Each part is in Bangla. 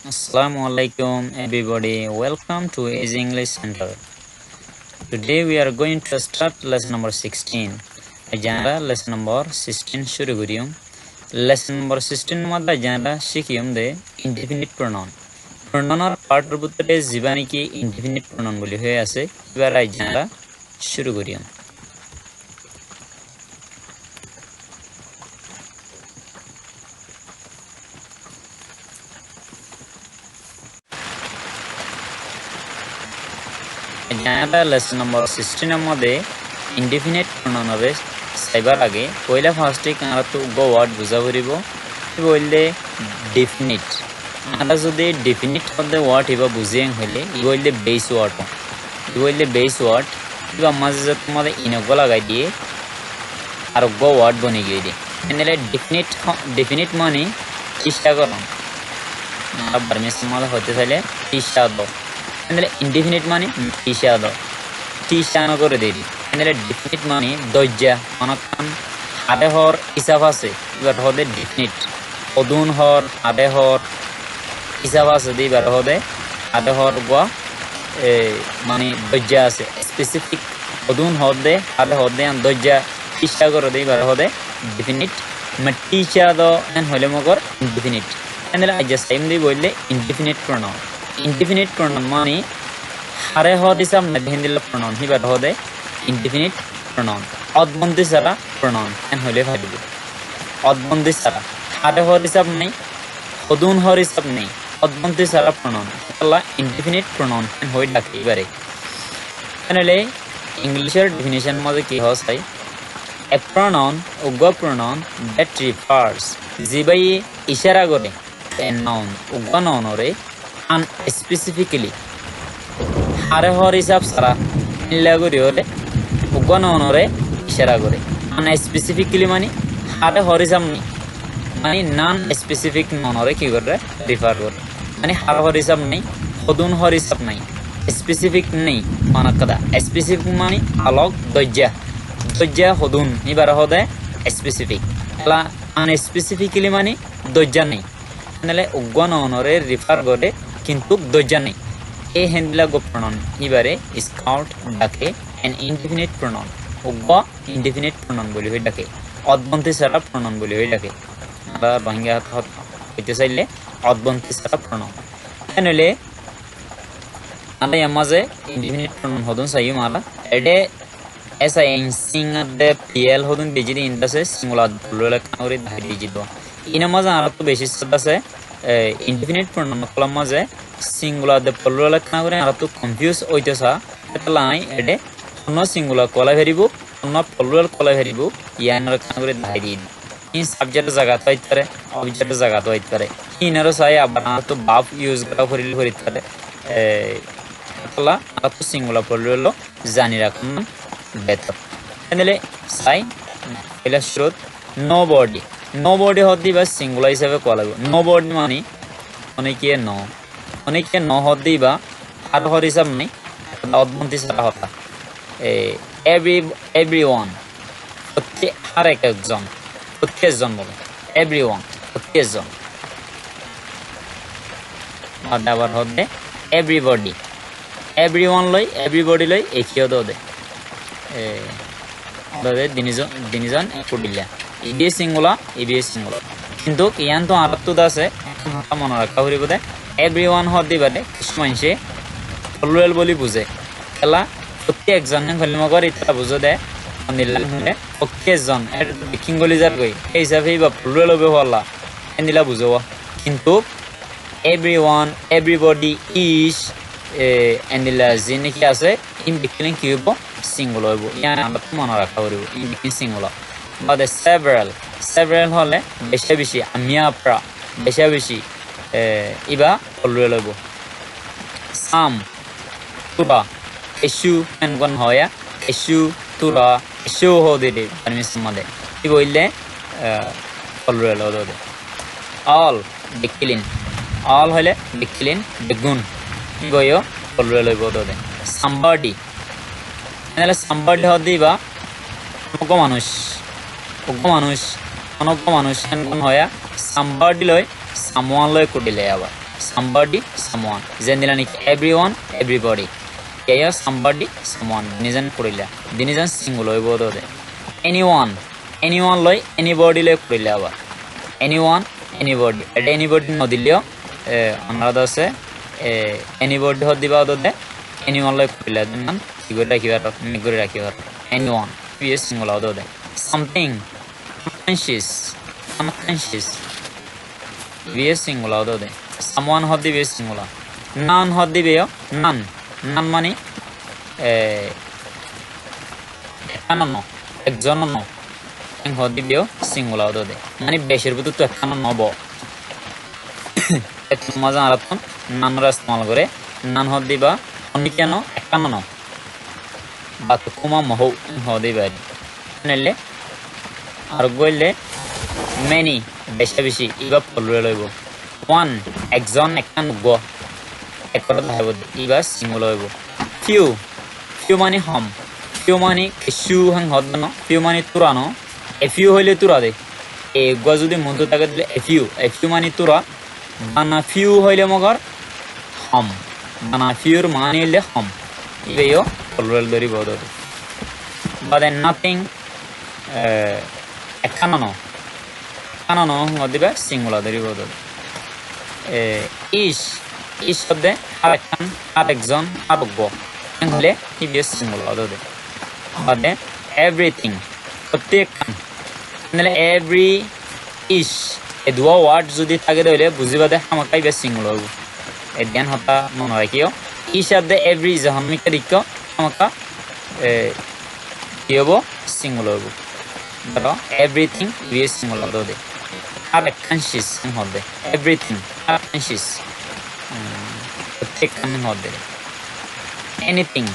Assalamu alaikum everybody. Welcome to Easy English Center. Today we are going to start lesson number 16. Ajara lesson number 16 shuru guriyum. Lesson number 16 madda ajara shikiyum de indefinite pronoun. Pronoun or part rubutre jibani ki indefinite pronoun boli hoye ase. Ebar ajara shuru guriyum. Ajara lesson number 16 মধ্যে indefinite pronoun হবে সাইবার আগে পয়লা ফার্স্টে কারা তো গো ওয়ার্ড বুঝা পড়িব বললে definite আমরা যদি definite শব্দ ওয়ার্ড হিবা বুঝিয়ে হইলে বললে বেস ওয়ার্ড বললে বেস ওয়ার্ড কিবা মাঝে যত মধ্যে ইনগো লাগাই দিয়ে আর গো ওয়ার্ড বনে গিয়ে দিয়ে এনে definite মানে চেষ্টা করুন আমরা পারমিশন মধ্যে হতে চাইলে চেষ্টা দাও indefinite মানে টিশানো করে দেরি definite মানে দজ্জা অনকান আদে হর হিসাব আছে এবার হবে definite অদুন হর আদে হর হিসাব আছে এবার হবে আদে হর গোয়া মানে দজ্জা আছে স্পেসিফিক অদুন হর দে আদে হর দে দজ্জা টিশা করে দেই এবার হবে definite টিশা দো এন হলে মগর indefinite আজ সেম দি বললে indefinite pronoun indefinite pronoun মানে হারে হদ হিসাব না হিন্দিলা pronoun হিবার হদে indefinite pronoun অদবন্ধি সারা pronoun এন হলে ভাবিব অদবন্ধি সারা হারে হদ হিসাব নাই অদুন হর হিসাব নেই অদবন্ধি সারা pronoun আল্লাহ indefinite pronoun এন হই ডাকে এবারে তাহলে ইংলিশের ডেফিনিশন মধ্যে কি হয় a pronoun উগ্র pronoun that refers জিবাই ইশারা করে a noun উগ্র noun ওরে unspecifically হারে হর হিসাব সারা লাগরি হলে উগনরে ইশারা করে unspecifically মানে হারে হর হিসাব নেই মানে নন স্পেসিফিক ননরে কি করে রেফার করে মানে হারে হর হিসাব নেই হদুন হর হিসাব নাই স্পেসিফিক নেই মানে কথা স্পেসিফিক মানে আলোক দজ্জা হদুন এবার হদে স্পেসিফিক লা unspecifically মানে দজ্জা নেই তাহলে উগনরে রেফার করে কিন্তু দজ্জা নেই এই হ্যান্ডলা গো প্রনাউন এবারে স্কাউট ডাকে an indefinite pronoun উগ্র indefinite pronoun বলি হয়ে ডাকে অদবন্ধি সারা pronoun বলি হয়ে ডাকে আমরা রোহিঙ্গা হইতে চাইলে অদবন্ধি সারা pronoun তাহলে আমরা মাঝে indefinite pronoun হদুন চাইও মারা এডে এসা সিঙ্গার দে পিএল হদুন বেজিদি ইন্দাসে সিঙ্গুলার বললে কাউরি ধাই দিজিত ইনা মাঝে আর তো বেশি আছে indefinite pronoun কলম মাঝে সিঙ্গুলার দে plural লেখা করে আর তো কনফিউজ হইতেছা এটা লাই এডে অন্য সিঙ্গুলার কলা ভেরিব অন্য plural কলা ভেরিব ইয়ানর লেখা করে ধাই দিন ইন সাবজেক্ট জায়গা হইতে পারে অবজেক্ট জায়গা হইতে পারে ইনারও চাই আবার আর তো বাপ ইউজ করা করিতে পারে এতলা আর তো সিঙ্গুলার plural জানি রাখুন বেটার তাহলে চাই এলা শুরুত nobody হদি বা সিঙ্গুলার হিসাবে কলা nobody মানে অনেকে ন হদি বা হার হর হিসাব নেই অদবন্ধি সারা হতা everyone প্রত্যেক আর একজন প্রত্যেকজন বলে everyone প্রত্যেকজন আবার হবে everyone লই everybody লই একই দে দিনিজন কুটিলা ইবিএস সিঙ্গুলার কিন্তু ইয়ান তো আর তো আছে মনে রাখা হইব দে everyone হদি বাদে কিছু মানুষে plural বলি বুঝে খেলা প্রত্যেকজন হলে মগর এটা বুঝো দে নিলা হলে প্রত্যেকজন এটা কিঙ্গলি যার কই এই হিসাবে বা plural হবে হলা এনিলা বুঝো কিন্তু everyone everybody is এনিলা জিনে কি আছে ইন বিটুইন কি হইব সিঙ্গুলার হইব ইয়ান আমরা মনে রাখা হইব ইন বিটুইন সিঙ্গুলার বাদে several হলে বেশি আমি আপরা বেশি ইবা plural হইব some tura issue and one hoya issue tura issue hode de permission made কি বললে plural হদে all all হলে বিক্লিন বেগুন কি গয়ো plural হইব হদে somebody এনালে somebody হদি বা অনক মানুষ এন কোন হয়া somebody লয় someone লয় কুটিলে আবার somebody someone jendilani everyone everybody kaya somebody someone dinijan kurila dinijan singular hoibo dode anyone loi anybody loi kurila aba anyone anybody eta anybody nodilio another ase anybody hod diba dode anyone loi kurila nan sigore rakhibar megore rakhibar anyone be singular dode something unconscious be singular dode someone hod dibe singular none hod dibe none মানে একান্ন একজন ন হদিবেও সিঙ্গুলাও দে মানে বেশের ভিতর তো একান্ন নব মজা আরাতন নানরা ইস্তেমাল করে নান হদিবা অন্য কেন একান্ন ন বা তো কুমা মহ হদিবা নেলে আর গইলে মেনি বেশি বেশি ইবা ফলরে লইব ওয়ান একজন একান্ন গ একরা ভাইব ইবা সিঙ্গুলার হইব few মানে হম few মানে কিছু হাং হদন few মানে তুরানো a few হইলে তুরা দে এ গো যদি মন্ত থাকে দিলে a few মানে তুরা বানা few হইলে মগর হম বানা few মানে হইলে হম ইবেও অলরেল দরি বদ but then nothing একান্ন হদিবা সিঙ্গুলার দরি বদ is শব্দে আরেকজন আরোগ্য হলে হিবিএস সিঙ্গুলার দে বাদে এভরিথিং প্রত্যেকখান মানে এভরি ইস এই দুয়া ওয়ার্ড যদি থাকে তাহলে বুঝিবা দে আমাকাই বেশ সিঙ্গুলার হইব এই ধ্যান হতা মনে রাখিও ই শব্দে এভরি যখন মিকে দিক আমাকা কি হব সিঙ্গুলার হইব ধরো এভরিথিং হিবিএস সিঙ্গুলার দে আরেকখানশিস হবে এভরিথিং আরেকখানশিস প্রত্যেকখান হবে এনিথিং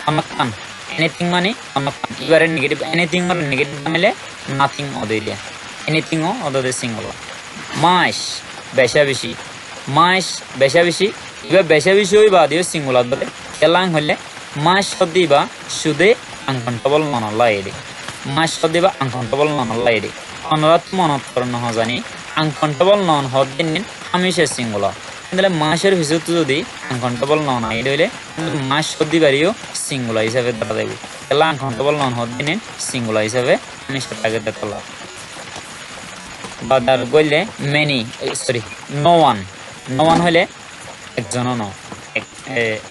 আমাকান এনিথিং মানে আমাকান এবারে নেগেটিভ এনিথিং আর নেগেটিভ মানে নাথিং অদইলে এনিথিং ও অদদে সিঙ্গুলার মাস বেশা বেশি এবার বেশা বেশি হইবা দিও সিঙ্গুলার বলে খেলাং হলে মাস দিবা সুদে আনকাউন্টেবল মন লাইরে মাস দিবা আনকাউন্টেবল মন লাইরে অনরাত মনত করন জানি আনকাউন্টেবল নন হদিন হামেশা সিঙ্গুলার তাহলে মাসের ভিতর যদি আনকাউন্টেবল নন আই হইলে মাস হদি বাড়িও সিঙ্গুলার হিসাবে ধরা দেব তাহলে আনকাউন্টেবল নন হদিন সিঙ্গুলার হিসাবে হামেশা তাকে দেখলা বাদার গইলে মেনি সরি নো ওয়ান হইলে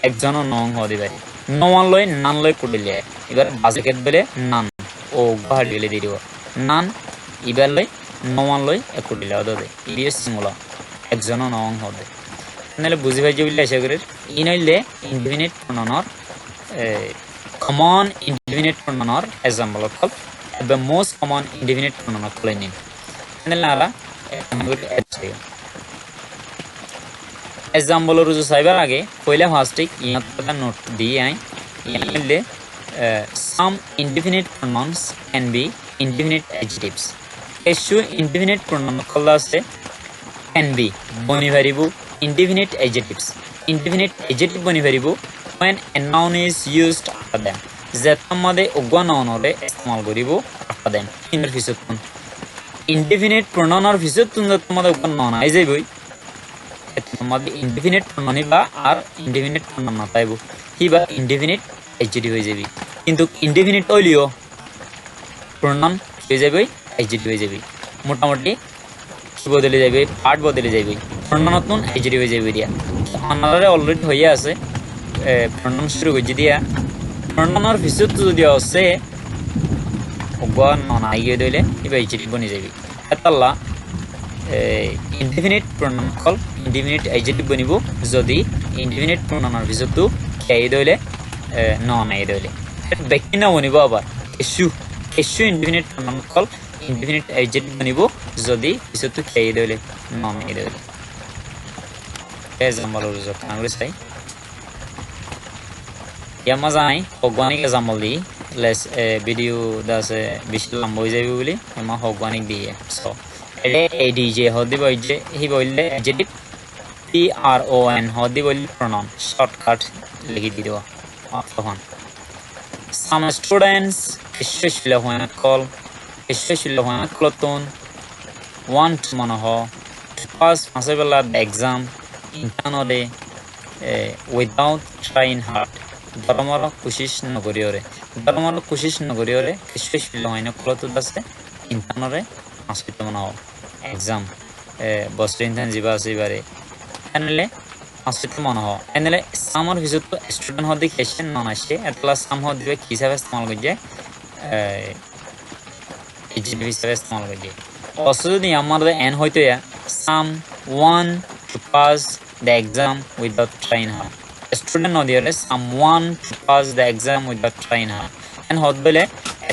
একজনও নং হদি বাড়ি নো ওয়ান লই নান লই কুডিলে এবার বাজেকেট বলে নান ও বাহার দিলে দি দিব নান এবার লই নো ওয়ান লই কুডিলে হদে ইবিএস সিঙ্গুলার একজনও নং হদে নাহলে বুঝি পাইছে বলে আশা করি ইন হইলে ইনডিফিনিট প্রনাউনৰ কমন ইনডিফিনিট প্রনাউনৰ example of the most common indefinite pronoun of cleaning নাহলে আলা এক্সাম্পল রুজু সাইবার আগে পয়লা ফার্স্টে ইয়াটা নোট দিয়ে আই ইয়ালে some indefinite pronouns can be indefinite adjectives এসু indefinite pronoun কলা আছে can be বনি variable indefinite adjectives adjective bani variable when a noun is used after them zeta made ogwa noun ore istemal koribo after them in fisotun indefinite pronoun or fisotun zeta made ogwa noun ai jaiboi tomade indefinite pronoun ba ar indefinite pronoun na taibo hiba indefinite adjective hoi jabi kintu indefinite oilio pronoun hoi jabi adjective hoi jabi motamoti বদলে যাবে পার্ট বদলে যাবে প্রনাউন এজরি হয়ে যাবে দিয়া আনারে অলরেডি হইয়া আছে প্রনাউন শুরু করে দিয়া প্রনাউনের ভিতর যদি আছে ওগান নন আইগে দিলে ইবা এজরি বনি যাবে এতাল্লা ইনডিফিনিট প্রনাউন কল ইনডিফিনিট এজরি বনিব যদি ইনডিফিনিট প্রনাউনের ভিতর আই দিলে নন আই দিলে বাকি না বনিব আবার এসু ইনডিফিনিট প্রনাউন কল indefinite adjective baniব যদি পিছতো খেয়ে দিলে নন এ দিলে এক্সাম্পল হলো যে কাংগ্রেস তাই ইয়ামাজাই হগওয়ানিক এক্সাম্পল দি লেস ভিডিও দাসে বেশি লম্বা হয়ে যাবে বলি এমা হগওয়ানিক দিয়ে সো এডে এডিজে হদি বইজে হি বললে adjective PRON হদি বললে pronoun শর্টকাট লিখে দিও তখন some students especially when call especially when cloton want monoho to pass possible the exam ইনসানৰে without trying hard ধৰ্মৰ কোশিশ নকৰিৰে ধৰ্মৰ কোশিশ নকৰিৰে কিছু লয়ন কলতো আছে ইনসানৰে মাসিত মনাও এক্সাম বস্তু ইনসান জিবা আছে বাৰে এনেলে মাসিত মনাও এনেলে সামৰ ভিতৰত ষ্টুডেন্ট হদি কেশন ননাছে এতলা সাম হদিবে হিসাবে ইস্তেমাল কৰিছে ইজিবি হিসাবে ইস্তেমাল কৰিছে also যদি আমাৰ এন হয়তো সাম 1 to pass the exam without trying hard student নদিয়ৰে someone to pass the exam without trying hard and হদবলে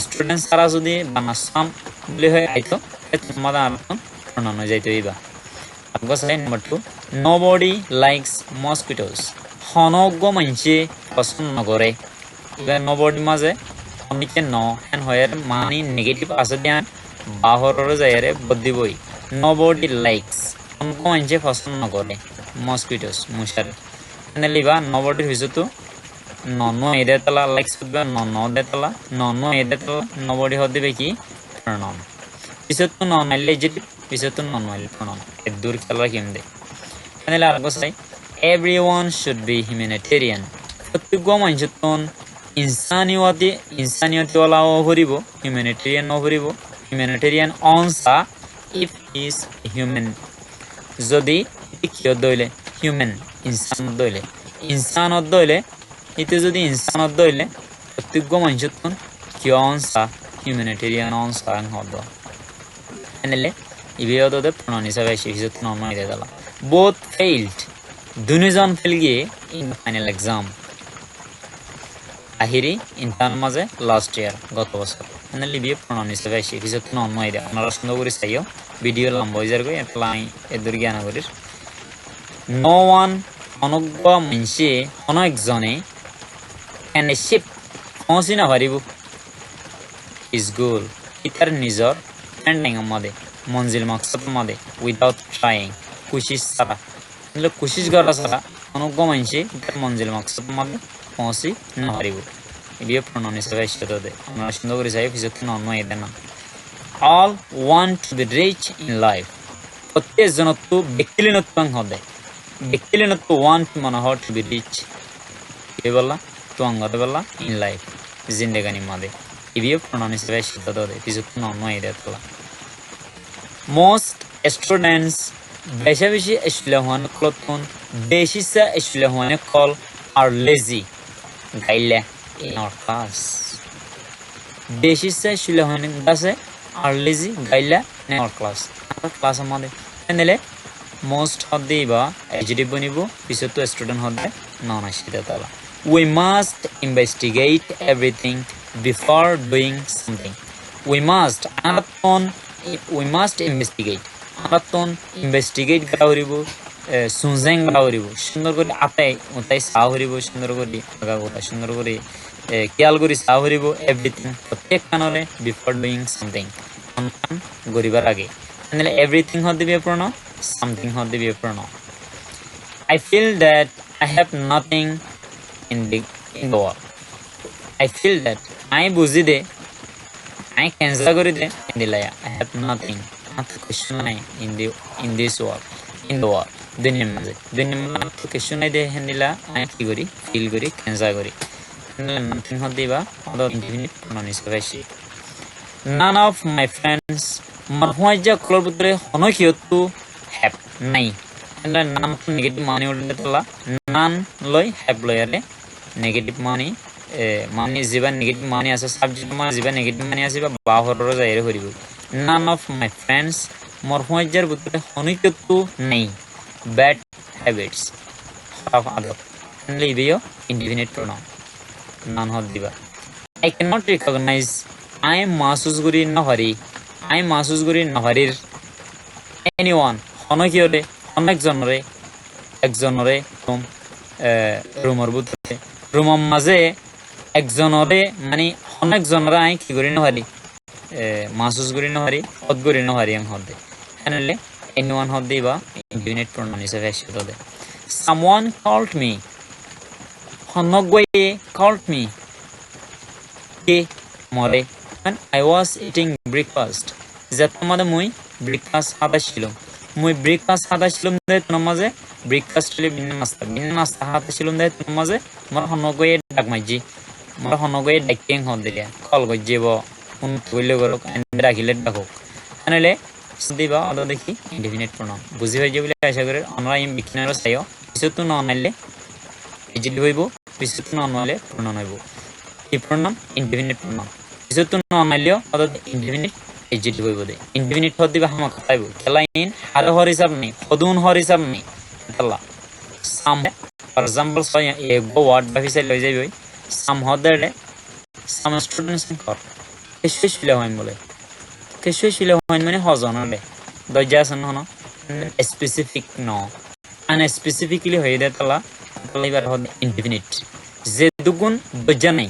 student সারা যদি বানা সাম বলি হয় আইতো তোমাদের আরকন প্রণানো যাইতো ইবা আগো সাই নাম্বার 2 nobody likes mosquitoes হনগ্য মানসি পছন্দ নকৰে ইবা nobody মাঝে অনিকে ন এন হয়ার মানি নেগেটিভ আছে দিয়ান বাহৰৰ যায়ৰে বদিবই nobody likes হনগ্য মানসি পছন্দ নকৰে mosquitoes মুশার লিবা নবডির ভিজতো নন এদে তলা লাইক্স করবে নন দে তলা নন এদে তলা নবডি হদিবে কি প্রনাউন পিছতো নন আইলে যেটি পিছতো নন আইলে প্রনাউন এ দূর খেলা কেমদে এনে লাগো চাই এভরিওয়ান শুড বি হিউম্যানিটেরিয়ান প্রত্যেক মানুষতন ইনসানিয়তি ওলা হরিব হিউম্যানিটেরিয়ান হরিব হিউম্যানিটেরিয়ান অনসা ইফ ইজ হিউম্যান যদি কিয় দইলে হিউম্যান ইনসানত দইলে ইতে যদি ইনসানত দইলে প্রত্যেক মানুষতন কিয় অনসা হিউম্যানিটেরিয়ান অনসা হদ এনেলে ইবিয়দে প্রণান হিসাবে শিক্ষিত নর্মাল দিয়ে দিলা বোথ ফেইলড দুজন ফেল গিয়ে in final exam Ahiri inter মাঝে লাস্ট ইয়ার গত বছর এনেলে বিয়ে প্রণান হিসাবে শিক্ষিত নর্মাল দিয়ে আপনারা সুন্দর করে চাইও ভিডিও লম্বা হয়ে যাবে এটলা এদুর জ্ঞান করির নো ওয়ান অনগ্য মানসি অনেকজনে এনে শিপ পৌঁছি না পারিব ইজ গোল ইতার নিজর এন্ডিং মধ্যে মঞ্জিল মকসদ মধ্যে উইদাউট ট্রাইং কোশিশ ছাড়া কিন্তু কোশিশ করা ছাড়া অনগ্য মানসি ইতার মঞ্জিল মকসদ মধ্যে পৌঁছি না পারিব বিয়ে প্রণান হিসেবে সেটা দে আমরা সুন্দর করে চাই ফিজত নর্ম এদে না all want to be rich in life প্রত্যেক জনত্ব ব্যক্তিলিনত্ব হদে ব্যক্তিলিনত্ব ওয়ান্ট মনে হয় টু বি রিচ কে বললা তো অঙ্গতে বললা ইন লাইফ জিন্দেগানি মাদে ইবিও প্রণান হিসেবে সেটা দে ফিজত নর্ম এদে তোলা মোস্ট স্টুডেন্টস বেশি আসলে হন ক্লতন বেশিসা আসলে হন কল আর লেজি গাইলে in our class বেশিসা আসলে হন গাছে আর লেজি গাইলে in our class ক্লাস আমাদের এনেলে মোস্ট হদে বা এজডিভ বনিব পিছত তো স্টুডেন্ট হদে নন আসিতে তালা we must investigate everything before doing something we must investigate আরাতন ইনভেস্টিগেট করা হরিব সুনজেং করা হরিব সুন্দর করে আতাই ওতাই সা হরিব সুন্দর করে আগা কথা সুন্দর করে খেয়াল করে সা হরিব এভরিথিং প্রত্যেক কানরে বিফোর ডুইং সামথিং গরিবার আগে মানে এভরিথিং হতে বি প্রনাউন সামথিং হতে be pronoun I feel that I have nothing in the world I feel that I বুঝি দে I ক্যান্সেল করে দে in the life I have nothing question নাই in this world in the world দুনিয়ার মাঝে question নাই দে হেন্দিলা আই কি করি ফিল করি ক্যান্সেল করি নাথিং হতে বা অদর ইনডিফিনিট প্রনাউন হিসেবে আসে none of my friends মারহুয়াজা কলর ভিতরে হনকিয়তু হ্যাভ নাই এন্ড নাম নেগেটিভ মানি উঠলে তোলা নান লই হ্যাভ লয়ারে নেগেটিভ মানি মানি জিবা নেগেটিভ মানি আছে সাবজেক্ট মানে জিবা নেগেটিভ মানি আছে বা বাহরর যাইরে হরিব none of my friends মারহুয়াজার ভিতরে হনকিয়তু নাই bad habits of other লিবিও indefinite pronoun none হদ দিবা I cannot recognize I mahsus guri naharir anyone honokiyore ekjonore rumor butte rumor maze ekjonore mani honekjonora ai ki guri nahari mahsus guri nahari hod guri nahari ang hodde enele anyone hod diba indefinite pronoun hisabe ashode someone called me honogwe called me ke more when I was eating breakfast যাতে আমাদের মই ব্রেকফাস্ট হাতা ছিল মুই ব্রেকফাস্ট হাতাইছিলাম দে তোর মাঝে ব্রেকফাস্ট হলে বিন্ন নাস্তা হাতাইছিলাম দে তোর মাঝে মোর হনগয়ে ডাক মাইজি মোর হনগয়ে ডাকিং হদ দিলে কল গজ্জেব কোন কইলে গরক রাখিলে ডাকক আনলে দিবা অদ দেখি ইনডিফিনিট প্রনাউন বুঝি হয়ে যাবে আশা করি আমরা ইম বিকিনারও চাইও কিছু তো নন আইলে ইজিলি হইব কিছু তো নন হইলে প্রনাউন হইব এই প্রনাউন ইনডিফিনিট প্রনাউন কিছু তো নন আইলেও অদ ইনডিফিনিট ইজিলি হইব দে ইনডিফিনিট হদ দিবা হামা কথাইব খেলা ইন হার হর হিসাব নেই হদুন হর হিসাব নেই খেলা সাম ফর এক্সাম্পল সয় এগো ওয়ার্ড ভাবিছে লই যাইব সাম হদরে সাম স্টুডেন্টস কর কিছু শিলে হইন বলে কিছু শিলে হইন মানে হজন হলে দজ্জা আছে না স্পেসিফিক ন আনস্পেসিফিকলি হয়ে দে তালা এবার হদ ইনডিফিনিট যে দুগুণ দজ্জা নাই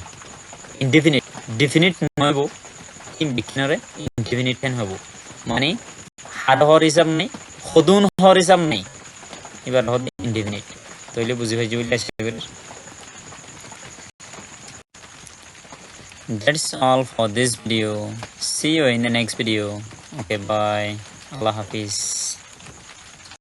ইনডিফিনিট ডিফিনিট নয়ব ইন বিকিনারে ইনডিফিনিট ফেন হব মানে হার হর হিসাব নেই হদুন হর হিসাব নেই এবার হদ ইনডিফিনিট তইলে বুঝি হয়ে যাবে আশা করি That's all for this video. See you in the next video. Okay, bye. Allah Hafiz.